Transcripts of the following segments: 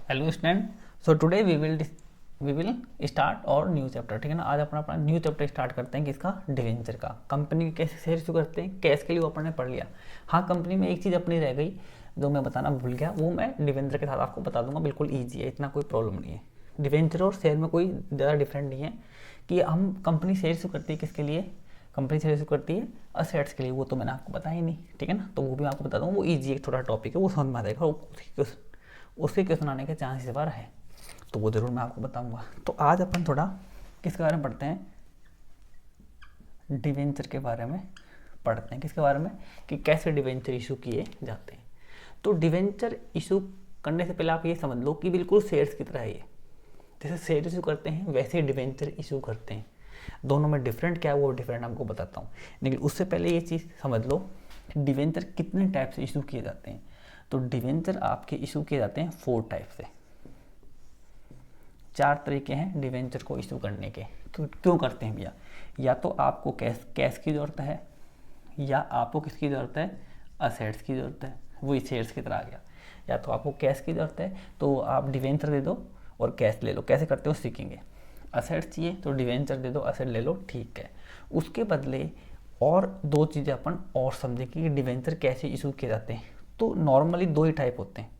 Hello student. So today we will start our new chapter. ठीक है ना। आज अपना अपना न्यू चैप्टर स्टार्ट करते हैं। किसका? डिवेंचर का। कंपनी कैसे शेयर इशू करते हैं, कैश के लिए वो अपन ने पढ़ लिया। हाँ, कंपनी में एक चीज़ अपनी रह गई जो मैं बताना भूल गया, वो मैं डिवेंचर के साथ आपको बता दूंगा। बिल्कुल ईजी है, इतना कोई प्रॉब्लम नहीं है। डिवेंचर और शेयर में कोई ज़्यादा डिफरेंट नहीं है कि हम कंपनी शेयर इशू करती है किसके लिए। कंपनी शेयर इशू करती है असेट्स के लिए। वो तो मैंने आपको बताया ही नहीं, ठीक है ना। तो वो भी मैं आपको बता दूंगा। वो ईजी एक छोटा टॉपिक है, वो समझ में आ जाएगा। उसके क्वेश्चन आने के चांसेस बार है, तो वो ज़रूर मैं आपको बताऊंगा। तो आज अपन थोड़ा किसके बारे में पढ़ते हैं? डिवेंचर के बारे में पढ़ते हैं। किसके बारे में? कि कैसे डिवेंचर इशू किए जाते हैं। तो डिवेंचर इशू करने से पहले आप ये समझ लो कि बिल्कुल शेयर्स की तरह है ये। जैसे शेयर इशू करते हैं वैसे डिवेंचर इशू करते हैं। दोनों में डिफरेंट क्या है वो डिफरेंट आपको बताता हूँ, लेकिन उससे पहले ये चीज़ समझ लो डिवेंचर कितने टाइप से इशू किए जाते हैं। तो डिवेंचर आपके इशू किए जाते हैं 4 टाइप से। 4 तरीके हैं डिवेंचर को इशू करने के। क्यों करते हैं भैया? या तो आपको कैश की ज़रूरत है, या आपको किसकी ज़रूरत है? असेट्स की ज़रूरत है। वही शेयर्स की तरह आ गया। या तो आपको कैश की ज़रूरत है तो आप डिवेंचर दे दो और कैश ले लो। कैसे करते हो सीखेंगे। असेट्स चाहिए तो डिवेंचर दे दो, असेट ले लो, ठीक है। उसके बदले और 2 चीज़ें अपन और समझेंगे कि डिवेंचर कैसे इशू किए जाते हैं। तो नॉर्मली 2 ही टाइप होते हैं,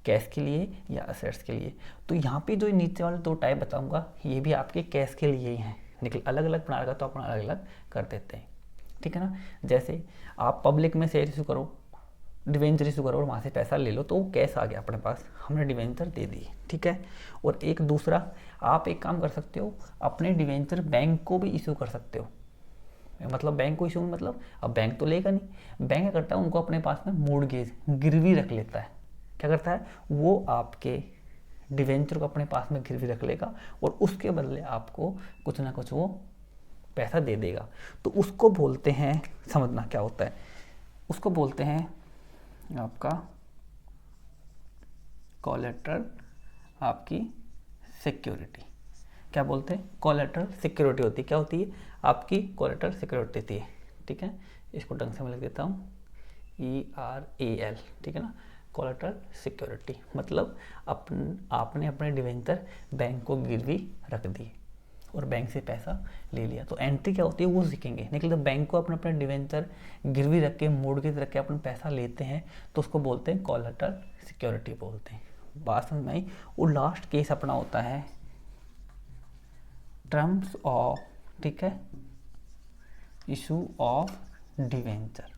कैश के लिए या असेट्स के लिए। तो यहाँ पे जो नीचे वाले 2 टाइप बताऊंगा ये भी आपके कैश के लिए ही हैं, लेकिन अलग अलग बना रखा तो अपन अलग अलग कर देते हैं, ठीक है ना। जैसे आप पब्लिक में शेयर इशू करो, डिवेंचर इशू करो और वहाँ से पैसा ले लो, तो वो कैश आ गया अपने पास, हमने डिवेंचर दे दी, ठीक है। और एक दूसरा, आप एक काम कर सकते हो, अपने डिवेंचर बैंक को भी इशू कर सकते हो। मतलब बैंक को इशू मतलब अब बैंक तो लेगा नहीं, बैंक क्या करता है उनको अपने पास में मोर्गेज गिरवी रख लेता है। क्या करता है वो? आपके डिवेंचर को अपने पास में गिरवी रख लेगा और उसके बदले आपको कुछ ना कुछ वो पैसा दे देगा। तो उसको बोलते हैं, समझना क्या होता है, उसको बोलते हैं आपका कोलेटरल, आपकी सिक्योरिटी। क्या बोलते हैं? कोलेटरल सिक्योरिटी होती है। क्या होती है? आपकी कोलेटरल सिक्योरिटी होती है, ठीक है। इसको ढंग से मैं लिख देता हूँ, ERAL, ठीक है ना। कोलेटरल सिक्योरिटी मतलब आपने अपने डिवेंचर बैंक को गिरवी रख दी और बैंक से पैसा ले लिया। तो एंट्री क्या होती है वो सीखेंगे। लेकिन जब बैंक को अपने अपने डिवेंचर गिरवी रख के, मोर्गेज रख के अपन पैसा लेते हैं तो उसको बोलते हैं कोलेटरल सिक्योरिटी बोलते हैं। बात समझ में आई? वो लास्ट केस अपना होता है टर्म्स ऑफ, ठीक है, इशू ऑफ डिवेंचर।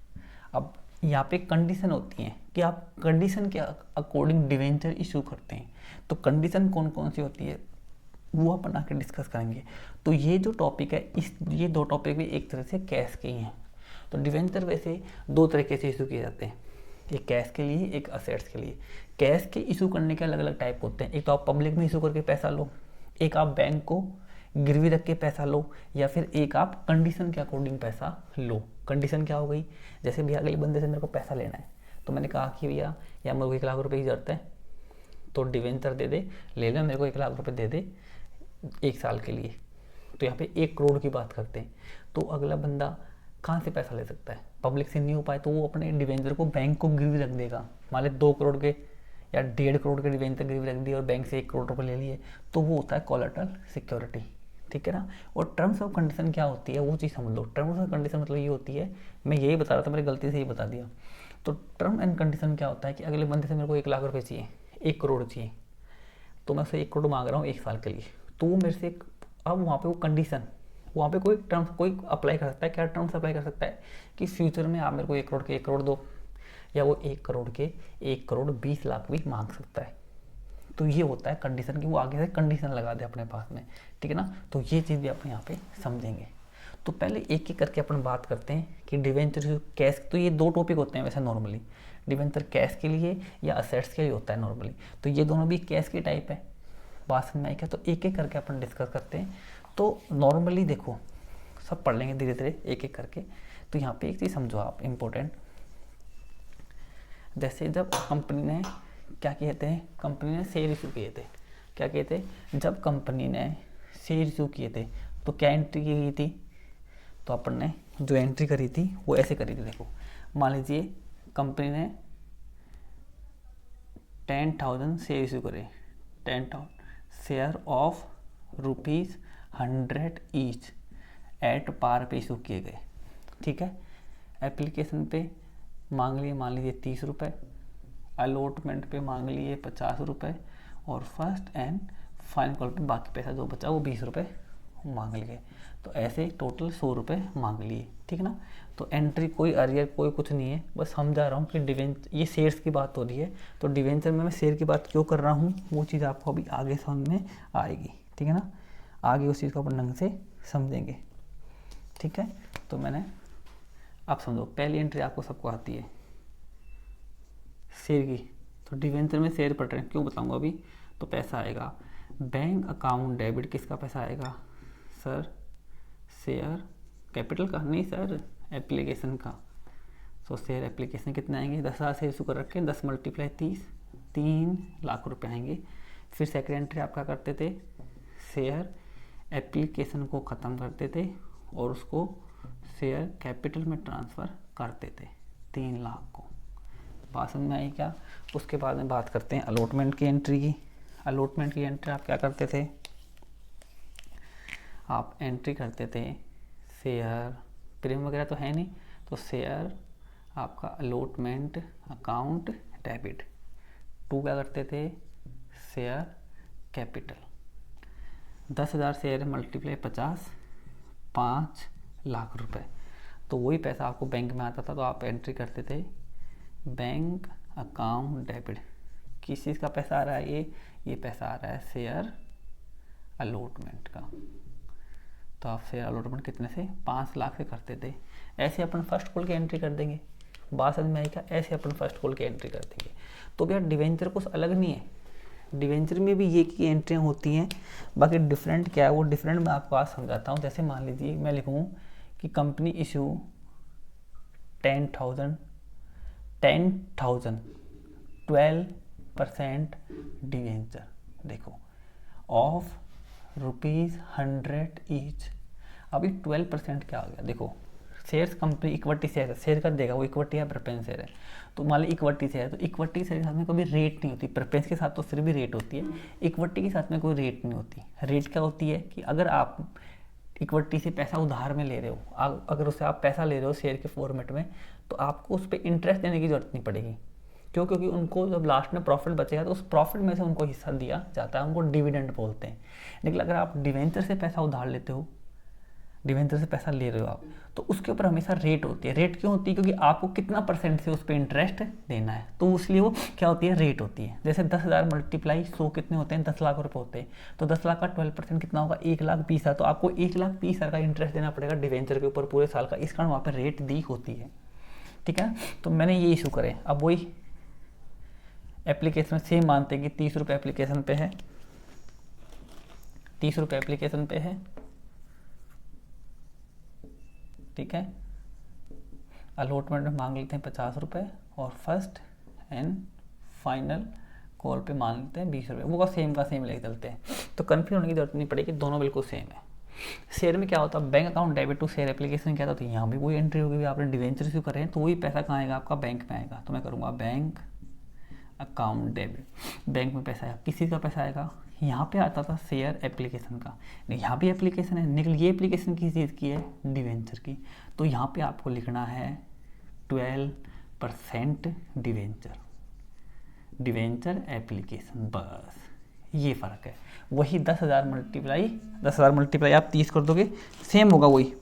अब यहाँ पे कंडीशन होती है कि आप कंडीशन के अकॉर्डिंग डिवेंचर इशू करते हैं। तो कंडीशन कौन कौन सी होती है वो अपन आके डिस्कस करेंगे। तो ये जो टॉपिक है, ये 2 टॉपिक भी एक तरह से कैश के ही हैं। तो डिवेंचर वैसे 2 तरीके से इशू किए जाते हैं, एक कैश के लिए, एक असेट्स के लिए। कैश के इशू करने के अलग अलग टाइप होते हैं। एक तो आप पब्लिक में इशू करके पैसा लो, एक आप बैंक को गिरवी रख के पैसा लो, या फिर एक आप कंडीशन के अकॉर्डिंग पैसा लो। कंडीशन क्या हो गई? जैसे भैया अगले बंदे से मेरे को पैसा लेना है, तो मैंने कहा कि भैया या मेरे को 1 लाख रुपए की जरूरत है, तो डिवेंचर दे दे, ले ले, मेरे को 1 लाख रुपए दे दे 1 साल के लिए। तो यहाँ पे 1 करोड़ की बात करते हैं। तो अगला बंदा कहाँ से पैसा ले सकता है? पब्लिक से नहीं हो पाए तो वो अपने डिवेंचर को बैंक को गिरवी रख देगा। मान ले 2 करोड़ के या 1.5 करोड़ के डिवेंचर गिरवी रख दिए और बैंक से 1 करोड़ रुपए ले लिए, तो वो होता है कोलेटरल सिक्योरिटी, ठीक है ना। और टर्म्स ऑफ कंडीशन क्या होती है वो चीज़ समझ लो। टर्म्स ऑफ कंडीशन मतलब ये होती है, मैं यही बता रहा था, मेरी गलती से ये बता दिया। तो टर्म एंड कंडीशन क्या होता है कि अगले बंदे से मेरे को 1 लाख रुपए चाहिए, 1 करोड़ चाहिए, तो मैं उससे 1 करोड़ मांग रहा हूँ 1 साल के लिए। तो वो मेरे से अब वहाँ पे वो कंडीशन, वहाँ पे कोई टर्म्स कोई अप्लाई कर सकता है। क्या टर्म्स अप्लाई कर सकता है कि फ्यूचर में आप मेरे को 1 करोड़ के 1 करोड़ दो, या वो 1 करोड़ के 1 करोड़ 20 लाख भी मांग सकता है। तो ये होता है कंडीशन की, वो आगे से कंडीशन लगा दे अपने पास में, ठीक है ना। तो ये चीज़ भी अपन यहाँ पे समझेंगे। तो पहले एक एक करके अपन बात करते हैं कि डिवेंचर कैश। तो ये 2 टॉपिक होते हैं वैसे नॉर्मली, डिवेंचर कैश के लिए या असेट्स के लिए होता है नॉर्मली। तो ये दोनों भी कैश की टाइप है। बात समझ में आई क्या? तो एक एक करके अपन डिस्कस करते हैं। तो नॉर्मली देखो, सब पढ़ लेंगे धीरे धीरे एक एक करके। तो यहाँ पे एक चीज़ समझो आप इम्पोर्टेंट, जैसे जब कंपनी ने क्या किए थे, कंपनी ने शेयर इशू किए थे। क्या किए थे? जब कंपनी ने शेयर इशू किए थे तो क्या एंट्री की गई थी? तो अपन ने जो एंट्री करी थी वो ऐसे करी थी। देखो, मान लीजिए कंपनी ने 10,000 शेयर इशू करे, 10,000 share of ₹100 each at par पे इशू किए गए, ठीक है। एप्लीकेशन पे मांग लिए मान लीजिए 30 रुपये, अलॉटमेंट पे मांग लिए 50 रुपये, और फर्स्ट एंड फाइनल कॉल पे बाकी पैसा जो बचा वो 20 रुपये मांग लिए। तो ऐसे टोटल 100 रुपये मांग लिए, ठीक ना। तो एंट्री कोई अरियर कोई कुछ नहीं है, बस समझा रहा हूँ कि डिवेंचर, ये शेयर्स की बात हो रही है, तो डिवेंचर में मैं शेयर की बात क्यों कर रहा हूँ वो चीज़ आपको अभी आगे समझ में आएगी, ठीक है ना। आगे उस चीज़ को अपन ढंग से समझेंगे, ठीक है। तो मैंने, आप समझो पहली एंट्री आपको सबको आती है शेयर की, तो डिवेंचर में शेयर पड़ रहे हैं, क्यों बताऊंगा अभी। तो पैसा आएगा बैंक अकाउंट डेबिट, किसका पैसा आएगा सर, शेयर कैपिटल का, नहीं सर एप्लीकेशन का। तो शेयर एप्लीकेशन कितने आएंगे, 10,000 शेयर इशू कर रखे हैं, 10 × 30 3 लाख रुपए आएंगे। फिर सेकेंड एंट्री आप क्या करते थे, शेयर एप्लीकेशन को ख़त्म करते थे और उसको शेयर कैपिटल में ट्रांसफ़र करते थे 3 लाख को। बात समझ में आई क्या। उसके बाद में बात करते हैं अलॉटमेंट की एंट्री की। अलॉटमेंट की एंट्री आप क्या करते थे, आप एंट्री करते थे शेयर, प्रीमियम वगैरह तो है नहीं, तो शेयर आपका अलॉटमेंट अकाउंट डेबिट टू क्या करते थे, share capital. 10,000 share multiply 50, 5 lakh रुपए। तो वही पैसा आपको बैंक में आता था, तो आप एंट्री करते थे बैंक अकाउंट डेबिट। किस चीज़ का पैसा आ रहा है, ये पैसा आ रहा है शेयर अलॉटमेंट का। तो आप शेयर अलॉटमेंट कितने से, 5 लाख से करते थे। ऐसे अपन फर्स्ट कॉल की एंट्री कर देंगे, बात समझ में आई क्या, ऐसे अपन फर्स्ट कॉल की एंट्री कर देंगे। तो भैया डिवेंचर कुछ अलग नहीं है, डिवेंचर में भी ये की एंट्रियाँ होती हैं, बाकी डिफरेंट क्या है वो डिफरेंट मैं आपको आज समझाता हूँ। जैसे मान लीजिए मैं लिखूँ कि कंपनी इशू 10,000 12% डिवेंचर, देखो ऑफ ₹100 ईच। अभी 12% क्या आ गया, देखो शेयर्स कंपनी इक्विटी शेयर है, शेयर कर देगा वो इक्विटी है प्रेफरेंस शेयर है। तो मान ली इक्विटी शेयर है, तो इक्विटी शेयर के साथ में कभी रेट नहीं होती, प्रेफरेंस के साथ तो फिर भी रेट होती है, इक्विटी के साथ में कोई रेट नहीं होती। रेट क्या होती है कि अगर आप इक्विटी से पैसा उधार में ले रहे हो, अगर उससे आप पैसा ले रहे हो शेयर के फॉर्मेट में, तो आपको उस पर इंटरेस्ट देने की जरूरत नहीं पड़ेगी। क्यों, क्योंकि उनको जब लास्ट में प्रॉफिट बचेगा तो उस प्रॉफिट में से उनको हिस्सा दिया जाता है, उनको डिविडेंड बोलते हैं। लेकिन अगर आप डिवेंचर से पैसा उधार लेते हो, डिवेंचर से पैसा ले रहे हो आप, तो उसके ऊपर हमेशा रेट होती है। रेट क्यों होती है, क्योंकि आपको कितना % से उस पर इंटरेस्ट देना है, तो इसलिए वो क्या होती है, रेट होती है। जैसे 10,000 मल्टीप्लाई 100 कितने होते हैं, 10 लाख रुपए होते हैं, तो 10 लाख का 12% कितना होगा, 1,20,000। तो आपको 1,20,000 का इंटरेस्ट देना पड़ेगा डिवेंचर के ऊपर पूरे साल का, इस कारण वहाँ पर रेट दी होती है, ठीक है। तो मैंने ये इशू करे, अब वही एप्लीकेशन सेम मानते हैं कि 30 रुपये एप्लीकेशन पे है, 30 रुपये एप्लीकेशन पे है, ठीक है। अलॉटमेंट में मांग लेते हैं 50 रुपये, और फर्स्ट एंड फाइनल कॉल पे मांग लेते हैं 20 रुपये। वो का सेम लेके चलते हैं, तो कन्फ्यूज होने की जरूरत नहीं पड़ेगी, दोनों बिल्कुल सेम है। शेयर में क्या होता है, bank account debit to share application क्या होता है, यहाँ भी वही एंट्री होगी, आपने डिवेंचर इशू कर रहे हैं तो वही पैसा कहाँ आएगा, आपका बैंक में आएगा। तो मैं करूँगा बैंक अकाउंट डेबिट, बैंक में पैसा आएगा, किसी का पैसा आएगा, यहाँ पे आता था शेयर एप्लीकेशन का, यहाँ भी एप्लीकेशन है, लेकिन ये एप्लीकेशन किस चीज़ की है, डिवेंचर की। तो यहाँ पे आपको लिखना है 12% डिवेंचर एप्लीकेशन, बस ये फ़र्क है। वही 10,000 मल्टीप्लाई आप 30 कर दोगे, सेम होगा वही।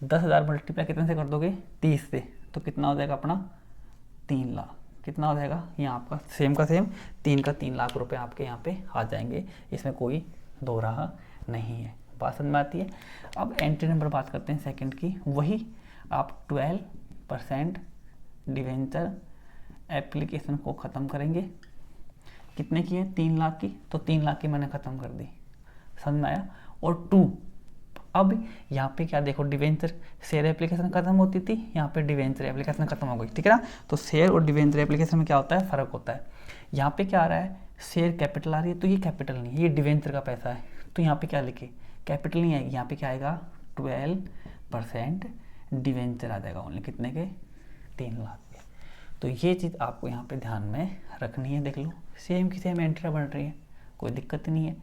10,000 मल्टीप्लाई कितने से कर दोगे, 30 से, तो कितना हो जाएगा अपना 3 लाख। कितना हो जाएगा, यहाँ आपका सेम का सेम 3 लाख रुपए आपके यहाँ पे आ जाएंगे, इसमें कोई दो राह नहीं है। बात समझ में आती है। अब एंट्री नंबर बात करते हैं सेकंड की, वही आप 12% डिवेंचर एप्लीकेशन को ख़त्म करेंगे। कितने की है, 3 लाख की, तो 3 लाख की मैंने ख़त्म कर दी, समझ में आया। और 2, अब यहाँ पे क्या देखो, डिवेंचर शेयर एप्लीकेशन खत्म होती थी, यहाँ पे डिवेंचर एप्लीकेशन खत्म हो गई, ठीक है ना। तो शेयर और डिवेंचर एप्लीकेशन में क्या होता है, फ़र्क होता है। यहाँ पे क्या आ रहा है, शेयर कैपिटल आ रही है, तो ये कैपिटल नहीं, ये डिवेंचर का पैसा है, तो यहाँ पे क्या लिखे, कैपिटल नहीं आएगी, यहाँ पे क्या आएगा, 12% डिवेंचर आ जाएगा ओनली, कितने के, 3 लाख के। तो ये चीज़ आपको यहाँ पे ध्यान में रखनी है। देख लो सेम की सेम एंट्री बन रही है, कोई दिक्कत नहीं है।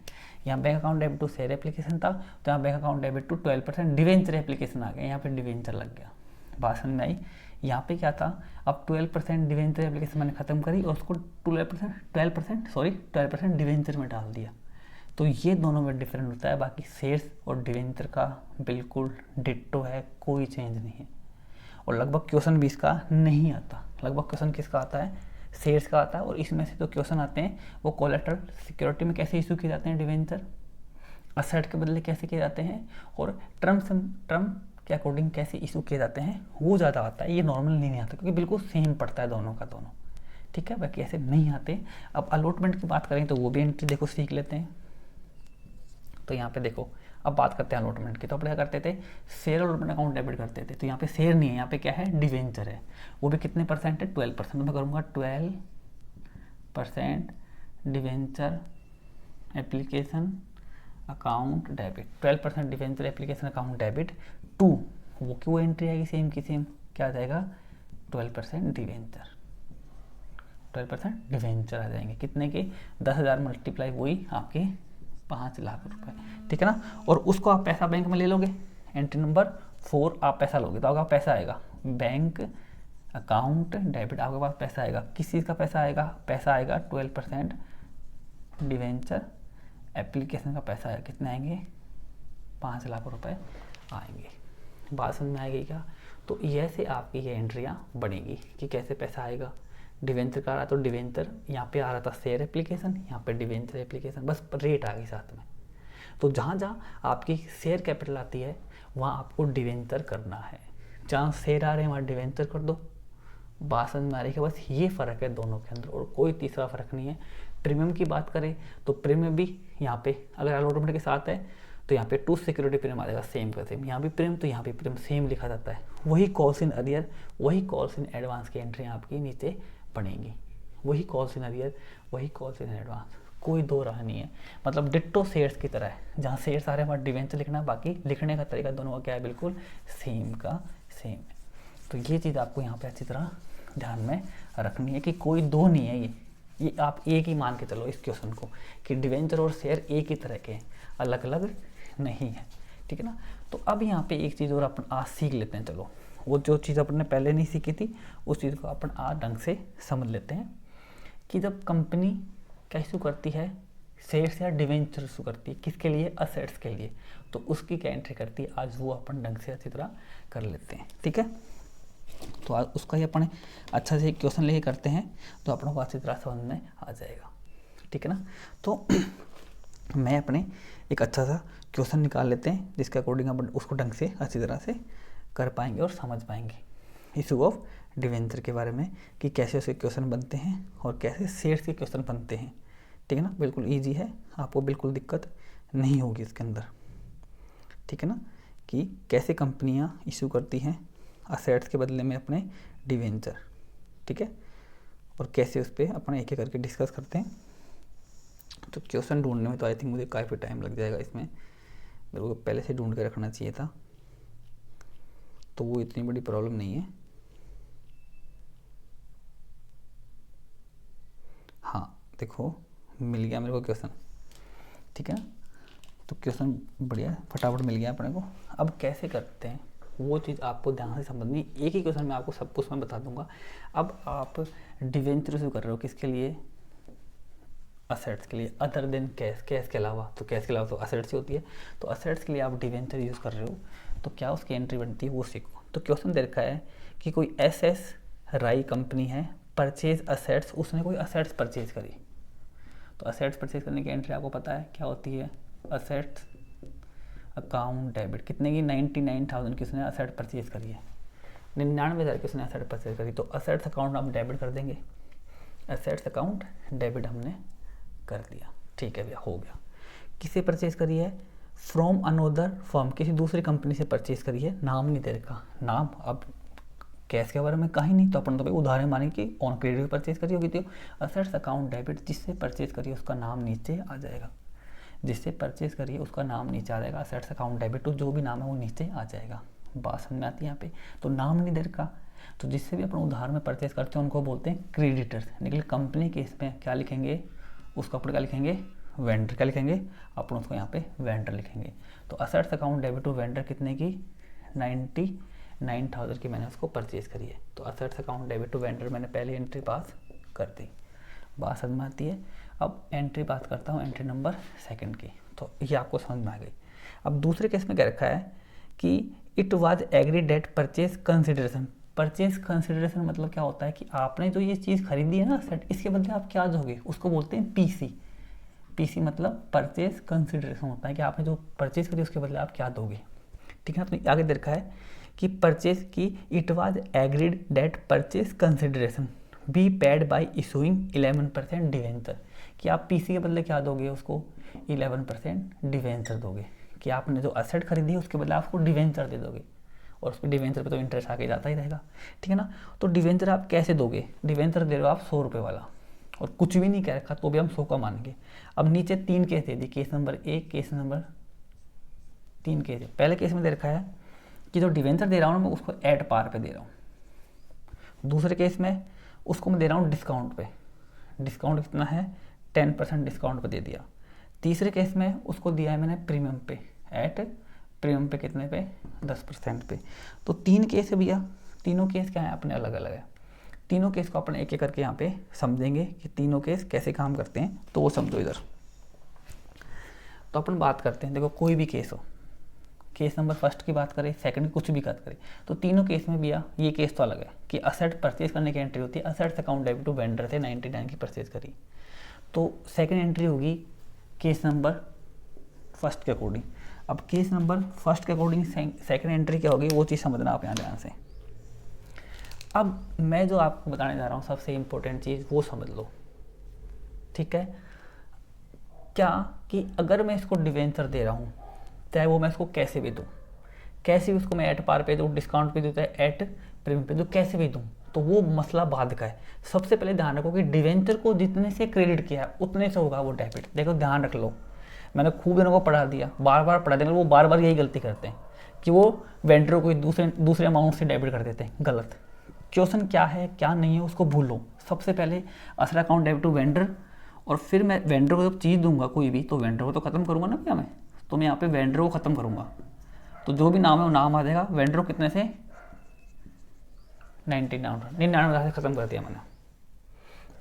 यहाँ bank account debit to share application था, तो यहाँ bank account debit to 12% debenture application आ गया, यहाँ पे डिवेंचर लग गया। बात समझ में आई? यहाँ पे क्या था, अब 12% डिवेंचर एप्लीकेशन मैंने खत्म करी और उसको 12% डिवेंचर में डाल दिया। तो ये दोनों में डिफरेंट होता है, बाकी शेयर्स और डिवेंचर का बिल्कुल डिट्टो है, कोई चेंज नहीं है। और लगभग क्वेश्चन भी इसका नहीं आता। लगभग क्वेश्चन किसका आता है, शेयर्स का आता है। और इसमें से जो क्वेश्चन आते हैं वो कोलेटरल सिक्योरिटी में कैसे इशू किए जाते हैं डिवेंचर, असेट के बदले कैसे किए जाते हैं, और टर्म के अकॉर्डिंग कैसे इशू किए जाते हैं, वो ज़्यादा आता है। ये नॉर्मल नहीं आता क्योंकि बिल्कुल सेम पड़ता है दोनों का दोनों, ठीक है। बाकी ऐसे नहीं आते। अब अलॉटमेंट की बात करें तो वो भी एंट्री देखो सीख लेते हैं। तो यहाँ पे देखो, अब बात करते हैं अलॉटमेंट की। तो अपने क्या करते थे, शेयर अलॉटमेंट अकाउंट डेबिट करते थे। तो यहाँ पे शेयर नहीं है, यहाँ पे क्या है, डिवेंचर है। वो भी कितने परसेंट है, 12%। तो मैं करूँगा 12% debenture application account debit, 12% debenture application account debit to, वो क्यों एंट्री आएगी सेम की सेम, क्या आ जाएगा, 12% डिवेंचर, 12% डिवेंचर आ जाएंगे। कितने के, 10,000 मल्टीप्लाई वही आपके 5 लाख रुपए, ठीक है ना। और उसको आप पैसा बैंक में ले लोगे, एंट्री नंबर 4 आप पैसा लोगे तो आपका पैसा आएगा बैंक अकाउंट डेबिट, आपके पास पैसा आएगा। किस चीज़ का पैसा आएगा, पैसा आएगा 12% डिवेंचर एप्लीकेशन का पैसा है, कितने आएंगे, 5 लाख रुपए आएंगे। बात समझ में आएगी क्या? तो ऐसे आपकी ये एंट्रियाँ बनेगी कि कैसे पैसा आएगा। डिवेंचर का आ रहा तो डिवेंचर, यहाँ पे आ रहा था शेयर एप्लीकेशन, यहाँ पे डिवेंचर एप्लीकेशन, बस रेट आ गई साथ में। तो जहाँ जहाँ आपकी शेयर कैपिटल आती है वहाँ आपको डिवेंचर करना है, जहाँ शेयर आ रहे हैं वहाँ डिवेंचर कर दो। बात समझ में आ रही है? बस ये फ़र्क है दोनों के अंदर और कोई तीसरा फ़र्क नहीं है। प्रीमियम की बात करें तो प्रीमियम भी यहाँ पे अगर अलॉटमेंट के साथ है तो यहाँ पे टू सिक्योरिटी प्रीमियम आ जाएगा सेम का सेम, यहाँ भी प्रीमियम तो यहाँ भी प्रीमियम सेम लिखा जाता है। वही कॉल्स इन अरियर, वही कॉल्स इन एडवांस की एंट्री आपकी नीचे बनेगी, वही कॉल्स इन अरियर, वही कॉल्स इन एडवांस, कोई दो राह नहीं है। मतलब डिट्टो शेयर्स की तरह है, जहाँ शेयर्स आ रहे हैं वहाँ डिवेंचर लिखना, बाकी लिखने का तरीका दोनों का क्या है, बिल्कुल सेम का सेम है। तो ये चीज़ आपको यहाँ पे अच्छी तरह ध्यान में रखनी है कि कोई दो नहीं है, ये आप एक ही मान के चलो इस क्वेश्चन को कि डिवेंचर और शेयर एक ही तरह के हैं, अलग अलग नहीं है, ठीक है ना। तो अब यहाँ पे एक चीज़ और अपन आज सीख लेते हैं। चलो वो जो चीज़ अपन ने पहले नहीं सीखी थी उस चीज़ को अपन आज ढंग से समझ लेते हैं कि जब कंपनी क्या इशू करती है, शेयर्स या डिवेंचर इशू करती है, किसके लिए, असेट्स के लिए, तो उसकी क्या एंट्री करती है आज वो अपन ढंग से अच्छी तरह कर लेते हैं, ठीक है। तो आज उसका ही अपन अच्छा से क्वेश्चन लेके करते हैं तो अपनों को अच्छी तरह समझ में आ जाएगा, ठीक है ना। तो मैं अपने एक अच्छा सा क्वेश्चन निकाल लेते हैं जिसके अकॉर्डिंग अपन उसको ढंग से अच्छी तरह से कर पाएंगे और समझ पाएंगे इशू ऑफ डिवेंचर के बारे में कि कैसे उसके क्वेश्चन बनते हैं और कैसे शेयर्स के क्वेश्चन बनते हैं, ठीक है ना। बिल्कुल ईजी है, आपको बिल्कुल दिक्कत नहीं होगी इसके अंदर, ठीक है ना, कि कैसे कंपनियां इशू करती हैं असेट्स के बदले में अपने डिवेंचर, ठीक है, और कैसे उस पर अपना एक एक करके डिस्कस करते हैं। तो क्वेश्चन ढूंढने में तो आई थिंक मुझे काफ़ी टाइम लग जाएगा, इसमें मेरे को पहले से ढूंढ के रखना चाहिए था, तो वो इतनी बड़ी प्रॉब्लम नहीं है। हाँ देखो मिल गया मेरे को क्वेश्चन, ठीक है ना। तो क्वेश्चन बढ़िया फटाफट मिल गया अपने को। अब कैसे करते हैं वो चीज़ आपको ध्यान से समझनी, एक ही क्वेश्चन में आपको सब कुछ मैं बता दूंगा। अब आप डिवेंचर इशू कर रहे हो किसके लिए, असेट्स के लिए, अदर देन कैश, कैश के अलावा, तो कैश के अलावा तो असेट्स ही होती है, तो असेट्स के लिए आप डिवेंचर यूज़ कर रहे हो तो क्या उसकी एंट्री बनती है वो सीखो। तो क्वेश्चन दे रखा है कि कोई SS राई कंपनी है, परचेज असेट्स, उसने कोई असेट्स परचेज करी, तो असेट्स परचेज करने की एंट्री आपको पता है क्या होती है, असेट्स अकाउंट डेबिट, कितने की, 99,000 की उसने असेट परचेज करी है, 99,000 की उसने असेट परचेज करी, तो असेट्स अकाउंट हम डेबिट कर देंगे, असेट्स अकाउंट डेबिट हमने कर दिया, ठीक है भैया हो गया। किसे परचेज करी है, फ्रॉम अनोदर फर्म, किसी दूसरी कंपनी से परचेज करी है, नाम नहीं दे रखा, नाम अब कैश के बारे में कहीं नहीं, तो अपन तो भाई उदाहरण माने कि ऑन क्रेडिट परचेज करी होगी, तो असेट्स अकाउंट डेबिट जिससे परचेज करिए उसका नाम नीचे आ जाएगा, जिससे परचेज करिए उसका नाम नीचे आ जाएगा, असेट्स अकाउंट डेबिट तो जो भी नाम है वो नीचे आ जाएगा। बात समझ में आती है यहाँ पे, तो नाम नहीं दे रखा, तो जिससे भी अपन उधार में परचेस करते हैं उनको बोलते हैं क्रेडिटर्स। लेकिन कंपनी के इसमें क्या लिखेंगे, उसको अपन क्या लिखेंगे, वेंडर। क्या लिखेंगे अपन उसको यहाँ पे वेंडर लिखेंगे। तो assets account debit to vendor कितने की, 99,000 की मैंने उसको परचेज करी है। तो assets account debit to vendor मैंने पहले एंट्री पास कर दी, बात समझ में आती है। अब एंट्री पास करता हूँ एंट्री नंबर 2 की, तो ये आपको समझ में आ गई। अब दूसरे केस में क्या रखा है कि it was agree date purchase consideration. Purchase consideration मतलब क्या होता है कि आपने जो ये चीज़ खरीदी है ना सेट, इसके बदले आप क्या दोगे, उसको बोलते हैं पीसी। पीसी मतलब परचेज कंसिडरेशन होता है कि आपने जो परचेज करी उसके बदले आप क्या दोगे, ठीक है ना। तो आगे देखा है कि परचेज की it was agreed date purchase consideration be paid by issuing 11% debenture, कि आप पीसी के बदले क्या दोगे, उसको 11% डिवेंचर दोगे, कि आपने जो असेट खरीदी है उसके बदले आपको डिवेंचर दे दोगे, और उस पर डिवेंचर पे तो इंटरेस्ट आके जाता ही रहेगा, ठीक है ना। तो डिवेंचर आप कैसे दोगे, डिवेंचर दे रहे हो आप 100 रुपये वाला, और कुछ भी नहीं कह रखा तो भी हम 100 का मानेंगे। अब नीचे 3 केस दे दिए, case number 1, case number 3 case है। पहले केस में दे रखा है कि जो डिवेंचर दे रहा हूँ मैं उसको एट पार पे दे रहा हूँ। दूसरे केस में उसको मैं दे रहा हूँ डिस्काउंट पे, डिस्काउंट कितना है 10% डिस्काउंट पे दे दिया। तीसरे केस में उसको दिया है मैंने प्रीमियम पे, एट प्रीमियम पे कितने पे, 10% पे। तो 3 केस है भैया, तीनों केस क्या है अपने अलग अलग है। तीनों केस को अपन एक एक करके यहाँ पे समझेंगे कि तीनों केस कैसे काम करते हैं, तो वो समझो इधर। तो अपन बात करते हैं, देखो कोई भी केस हो, केस नंबर 1 की बात करें, 2 की कुछ भी बात करें, तो तीनों केस में भैया ये केस तो अलग है कि असेट परचेज करने की एंट्री होती है, assets account debit to vendor से 99 की परचेज करी, तो सेकंड एंट्री होगी केस नंबर 1 के अकॉर्डिंग। अब केस नंबर 1 के अकॉर्डिंग सेकंड एंट्री क्या होगी, वो चीज़ समझना आप यहाँ ध्यान से। अब मैं जो आपको बताने जा रहा हूँ सबसे इम्पोर्टेंट चीज़ वो समझ लो, ठीक है। क्या कि अगर मैं इसको डिवेंचर दे रहा हूँ, चाहे वो मैं इसको कैसे भी दूँ, कैसे भी उसको मैं एट पार पे दूँ, डिस्काउंट पे दूँ, चाहे एट प्रीमियम पे दूँ, कैसे भी दूँ, तो वो मसला बाद का है। सबसे पहले ध्यान रखो कि डिवेंचर को जितने से क्रेडिट किया है उतने से होगा वो डेबिट। देखो ध्यान रख लो, मैंने खूब इनको पढ़ा दिया, बार बार पढ़ा देंगे, वो बार बार यही गलती करते हैं कि वो वेंडर को दूसरे अमाउंट से डेबिट कर देते हैं, गलत। क्वेश्चन क्या है क्या नहीं है उसको भूलो। सबसे पहले asset account debit to vendor, और फिर मैं वेंडर को जब चीज़ दूंगा कोई भी, तो वेंडर को तो ख़त्म करूँगा ना भैया मैं, तो मैं यहाँ पे वेंडर को ख़त्म करूँगा, तो जो भी नाम है वो नाम आ जाएगा। वेंडर को कितने से 99 से ख़त्म कर दिया मैंने।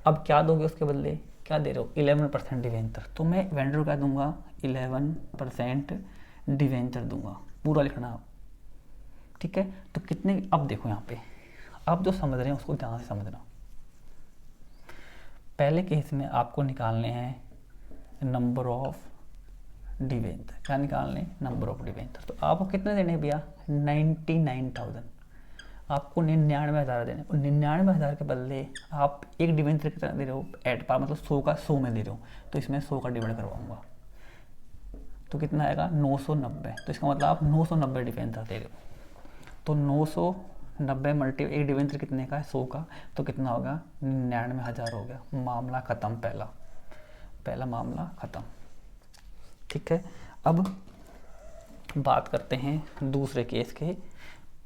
अब क्या दोगे उसके बदले, क्या दे रहे हो 11% डिवेंचर, तो मैं वेंडर को क्या दूंगा 11% डिवेंचर दूंगा, पूरा लिखना आप, ठीक है। तो कितने, अब देखो यहाँ पे आप जो समझ रहे हैं उसको ध्यान से समझना। पहले केस में आपको निकालने हैं नंबर ऑफ डिवेंचर, क्या निकालने, नंबर ऑफ डिवेंचर। तो आपको कितने देने हैं भैया 99,000, आपको 99,000 देने, और 99,000 के बदले आप एक डिवेंचर कितना दे रहे हो एट पार, मतलब 100 का 100 में दे रहे हो, तो इसमें 100 का डिवाइड करवाऊंगा, तो कितना आएगा 990। तो इसका मतलब आप 990 डिवेंचर दे रहे हो, तो 990 मल्टी एक डिवेंचर कितने का है 100 का, तो कितना होगा 99,000 हो गया, मामला ख़त्म, पहला मामला ख़त्म, ठीक है। अब बात करते हैं दूसरे केस के।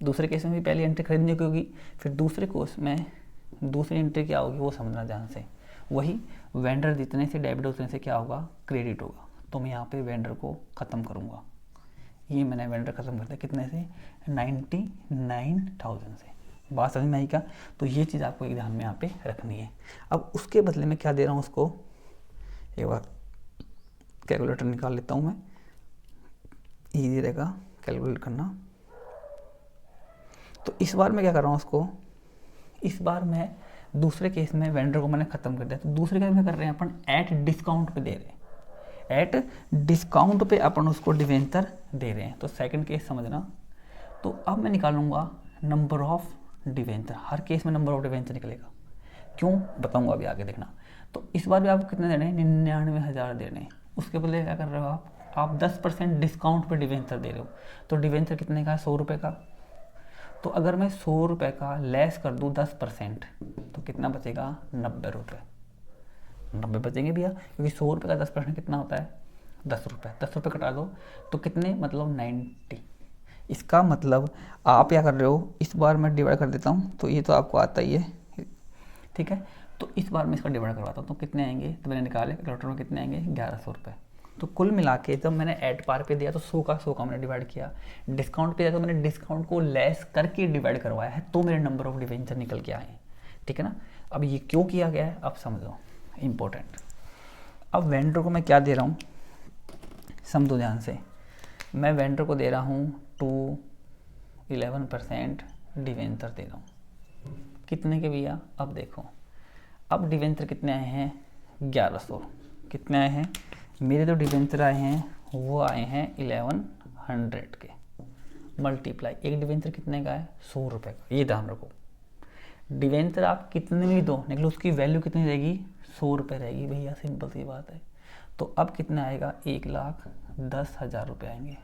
दूसरे केस में भी पहली एंट्री खरीदने की होगी, फिर दूसरे केस में दूसरी एंट्री क्या होगी वो समझना ध्यान से। वही वेंडर जितने से डेबिट उतने से क्या होगा क्रेडिट होगा, तो मैं यहाँ पे वेंडर को ख़त्म करूँगा, ये मैंने वेंडर ख़त्म कर दिया कितने से 99,000 से। बात समझ में आई क्या, तो ये चीज़ आपको एक ध्यान में यहाँ पे रखनी है। अब उसके बदले में क्या दे रहा हूँ उसको, एक बार कैलकुलेटर निकाल लेता हूँ मैं, ईजी रहेगा कैलकुलेट करना। तो इस बार मैं क्या कर रहा हूँ उसको, इस बार मैं दूसरे केस में वेंडर को मैंने ख़त्म कर दिया, तो दूसरे केस में कर रहे हैं अपन एट डिस्काउंट पे दे रहे हैं, एट डिस्काउंट पे अपन उसको डिवेंचर दे रहे हैं। तो सेकंड केस समझना। तो अब मैं निकालूंगा number of debenture, her case में नंबर ऑफ डिवेंचर निकलेगा, क्यों बताऊंगा अभी आगे देखना। तो इस बार भी आपको कितने देने हैं 99,000 देने हैं, उसके बदले क्या कर रहे हो आप 10% डिस्काउंट पे डिवेंचर दे रहे हो, तो डिवेंचर कितने का है 100 रुपये का। तो अगर मैं 100 रुपये का लेस कर दूँ 10%, तो कितना बचेगा 90 रुपये, 90 बचेंगे भैया, क्योंकि 100 रुपये का 10% कितना होता है 10 रुपये, 10 रुपये कटा दो तो कितने, मतलब 90, इसका मतलब आप क्या कर रहे हो, इस बार मैं डिवाइड कर देता हूँ, तो ये तो आपको आता ही है, ठीक है। तो इस बार मैं इसका डिवाइड करवाता हूँ, तो कितने आएंगे, तो मैंने निकाले कैलकुलेटर में, कितने आएंगे 1100 रुपये। तो कुल मिला के जब मैंने ऐड पार पे दिया तो 100 का मैंने डिवाइड किया, डिस्काउंट पे दिया तो मैंने डिस्काउंट को लेस करके डिवाइड करवाया है, तो मेरे नंबर ऑफ डिवेंचर निकल के आए हैं, ठीक है ना। अब ये क्यों किया गया है अब समझो, इम्पोर्टेंट। अब वेंडर को मैं क्या दे रहा हूँ, समझो ध्यान से, मैं वेंडर को दे रहा हूँ 11% डिवेंचर दे रहा हूँ, कितने के भैया, अब देखो, अब डिवेंचर कितने आए हैं 1100, कितने आए हैं मेरे जो डिवेंचर आए हैं वो आए हैं 1100 के, मल्टीप्लाई, एक डिवेंचर कितने का है 100 रुपये का, ये ध्यान रखो। डिवेंचर आप कितने भी दो लेकिन उसकी वैल्यू कितनी रहेगी 100 रुपये रहेगी भैया, सिंपल सी बात है। तो अब कितना आएगा 1,10,000 रुपये आएंगे,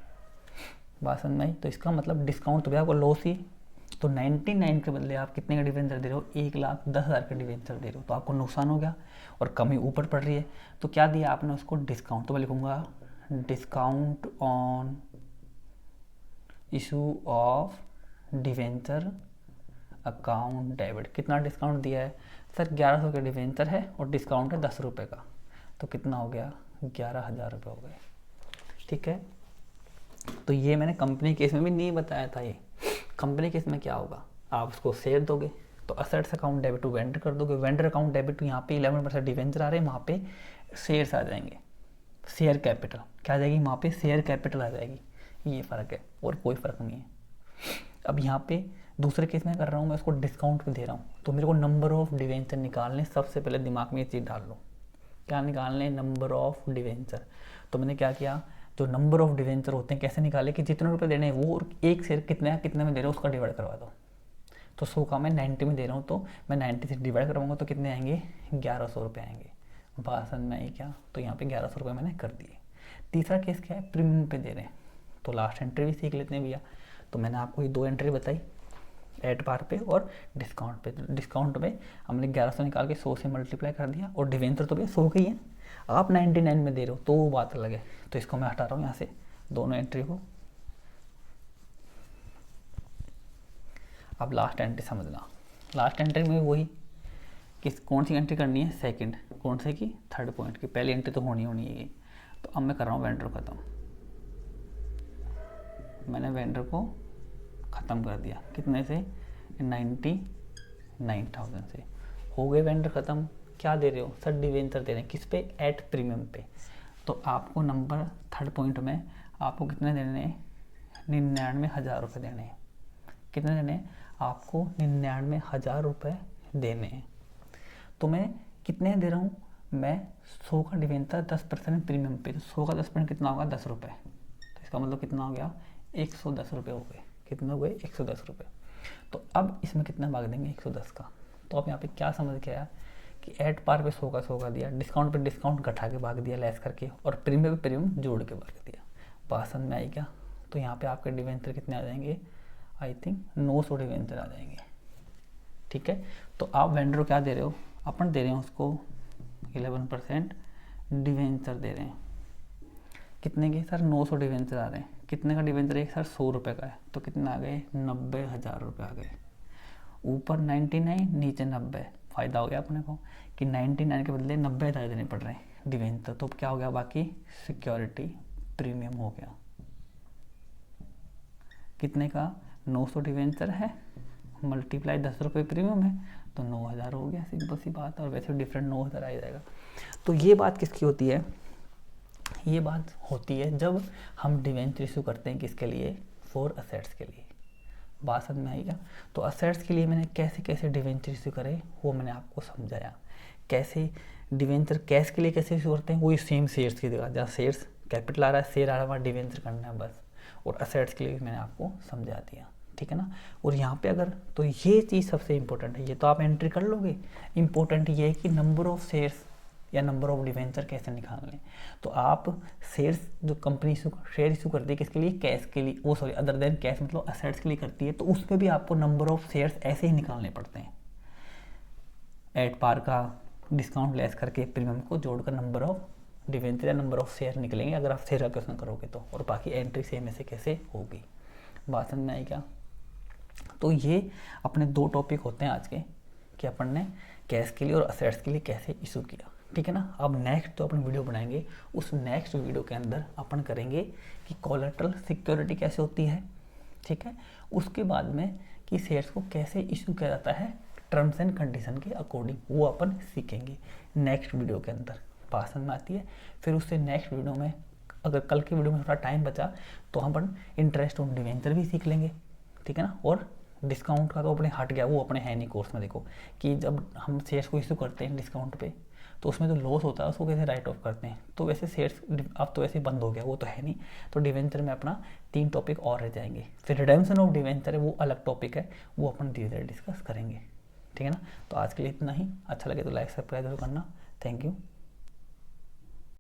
बात समझ में आई। तो इसका मतलब डिस्काउंट तो भैया आपको लॉस ही, तो 99 के बदले आप कितने का डिवेंचर दे रहे हो, 1,10,000 का डिवेंचर दे रहे हो, तो आपको नुकसान हो गया और कमी ऊपर पड़ रही है। तो क्या दिया आपने उसको, डिस्काउंट, तो मैं लिखूंगा discount on issue of debenture account debit. कितना डिस्काउंट दिया है सर, 1100 का डिवेंचर है और डिस्काउंट है 10 रुपये का, तो कितना हो गया 11,000 रुपये हो गए, ठीक है। तो ये मैंने कंपनी केस में भी नहीं बताया था, ये कंपनी केस में क्या होगा, आप उसको शेयर दोगे तो assets account debit to vendor कर दोगे, वेंडर अकाउंट डेबिट टू यहाँ पे 11% डिवेंचर आ रहे हैं, वहाँ पे शेयर्स आ जाएंगे, शेयर कैपिटल क्या आ जाएगी, वहाँ पे शेयर कैपिटल आ जाएगी, ये फ़र्क है और कोई फ़र्क नहीं है। अब यहाँ पे दूसरे केस में कर रहा हूँ, मैं उसको डिस्काउंट पे दे रहा हूँ, तो मेरे को नंबर ऑफ डिवेंचर निकालने, सबसे पहले दिमाग में ये चीज़ डाल लो, क्या निकालने, नंबर ऑफ डिवेंचर। तो मैंने क्या किया, जो नंबर ऑफ डिवेंचर होते हैं कैसे निकाले, कि जितने रुपए देने हैं वो, और एक शेयर कितने में दे रहे हो उसका डिवाइड करवा दो। तो 100 का मैं 90 में दे रहा हूँ, तो मैं 90 से डिवाइड करवाऊंगा तो कितने आएंगे 1100 रुपये आएंगे, भाषण में आई क्या, तो यहाँ पे 1100 रुपये मैंने कर दिए। तीसरा केस क्या है, प्रीमियम पे दे रहे हैं, तो लास्ट एंट्री भी सीख लेते हैं भैया। तो मैंने आपको ये 2 एंट्री बताई, एड पार पे और डिस्काउंट पे। डिस्काउंट में हमने 1100 निकाल के 100 से मल्टीप्लाई कर दिया, और डिवेंचर तो भैया 100 का ही है, आप 99 में दे रहे हो तो वो बात अलग है। तो इसको मैं हटा रहा हूँ यहाँ से दोनों एंट्री को। अब लास्ट एंट्री समझना, लास्ट एंट्री में वही किस कौन सी एंट्री करनी है, सेकंड, कौन से की, थर्ड पॉइंट की, पहली एंट्री तो होनी है ये। तो अब मैं कर रहा हूँ वेंडर ख़त्म, मैंने वेंडर को ख़त्म कर दिया, कितने से 99,000 से हो गए वेंडर ख़त्म। क्या दे रहे हो सर, डिवेंचर दे रहे हैं, किस पे, एट प्रीमियम पे। तो आपको नंबर थर्ड पॉइंट में आपको कितने देने हैं, 99,000 रुपये देने हैं, कितने देने हैं आपको, 99,000 रुपये देने हैं। तो मैं कितने दे रहा हूँ, मैं 100 का डिवेंचर 10% प्रीमियम पे, तो 100 का 10% कितना होगा 10 रुपये, तो इसका मतलब कितना हो गया 110 रुपये हो गए, कितने हो गए 110 रुपये। तो अब इसमें कितना भाग देंगे 110 का, तो आप यहाँ पे क्या समझ के आया कि एट पार पे 100 का दिया, डिस्काउंट पे डिस्काउंट घटा के भाग दिया लेस करके, और प्रीमियम पे प्रीमियम जोड़ के भाग दिया, पसंद में आई क्या। तो यहाँ पे आपके डिवेंचर कितने आ जाएंगे, आई थिंक 900 डिवेंचर आ जाएंगे, ठीक है। तो आप वेंडर को क्या दे रहे हो, अपन दे रहे हैं उसको 11% डिवेंचर दे रहे हैं, कितने के सर 900 डिवेंचर आ रहे हैं, कितने का डिवेंचर है सर 100 रुपये का है, तो कितना आ गए 90,000 रुपये आ गए, ऊपर 99 नीचे 90, फ़ायदा हो गया अपने को कि 99 के बदले 90,000 देने पड़ रहे हैं डिवेंचर। तो क्या हो गया, बाकी सिक्योरिटी प्रीमियम हो गया, कितने का 900 डिवेंचर है, मल्टीप्लाई 10 रुपये प्रीमियम है, तो 9,000 हो गया, सिंपल सी बात। और वैसे डिफरेंट 9,000 आ जाएगा। तो ये बात किसकी होती है, ये बात होती है जब हम डिवेंचर इशू करते हैं, किसके लिए, फॉर असेट्स के लिए, बात समझ में आएगा। तो असेट्स के लिए मैंने कैसे कैसे डिवेंचर इशू करे वो मैंने आपको समझाया, कैसे डिवेंचर कैश के लिए कैसे इशू करते हैं, वही सेम शेयर्स की जगह, जहाँ शेयर्स कैपिटल आ रहा है, शेयर आ रहा है, वहाँ डिवेंचर करना है बस। और असेट्स के लिए भी मैंने आपको समझा दिया, ठीक है ना। और यहाँ पे अगर, तो ये चीज़ सबसे इंपॉर्टेंट है, ये तो आप एंट्री कर लोगे, इंपॉर्टेंट ये है कि नंबर ऑफ शेयर्स या नंबर ऑफ डिवेंचर कैसे निकालने। तो आप शेयर्स जो कंपनी शेयर इशू करती है किसके लिए, कैश के लिए, वो सॉरी अदर देन कैश मतलब असेट्स के लिए करती है, तो उसमें भी आपको नंबर ऑफ शेयर्स ऐसे ही निकालने पड़ते हैं, एट पार का डिस्काउंट लेस करके प्रीमियम को जोड़कर नंबर ऑफ डिवेंचर या नंबर ऑफ शेयर निकलेंगे, अगर आप शेयर का क्वेश्चन करोगे तो। और बाकी एंट्री सेम ऐसे कैसे होगी, बात समझ में आई क्या? तो ये अपने 2 टॉपिक होते हैं आज के, कि अपन ने कैश के लिए और असेट्स के लिए कैसे इशू किया, ठीक है ना। अब नेक्स्ट तो अपन वीडियो बनाएंगे, उस नेक्स्ट वीडियो के अंदर अपन करेंगे कि कोलेटरल सिक्योरिटी कैसे होती है, ठीक है। उसके बाद में कि शेयर्स को कैसे इशू किया जाता है टर्म्स एंड कंडीशन के अकॉर्डिंग, वो अपन सीखेंगे नेक्स्ट वीडियो के अंदर। बात समझ में आती है? फिर उससे नेक्स्ट वीडियो में, अगर कल के वीडियो में थोड़ा टाइम बचा तो हम अपन इंटरेस्ट ऑन डिवेंचर भी सीख लेंगे, ठीक है ना। और डिस्काउंट का तो अपने हट गया, वो अपने है नहीं कोर्स में। देखो कि जब हम शेयर्स को इशू करते हैं डिस्काउंट पे, तो उसमें जो लॉस होता है उसको कैसे राइट ऑफ करते हैं, तो वैसे शेयर्स अब तो वैसे बंद हो गया, वो तो है नहीं। तो डिवेंचर में अपना 3 टॉपिक और रह जाएंगे। फिर रिडेम्पशन ऑफ डिवेंचर है, वो अलग टॉपिक है, वो अपन धीरे धीरे डिस्कस करेंगे, ठीक है ना। तो आज के लिए इतना ही। अच्छा लगे तो लाइक सब्सक्राइब जरूर करना। Thank you.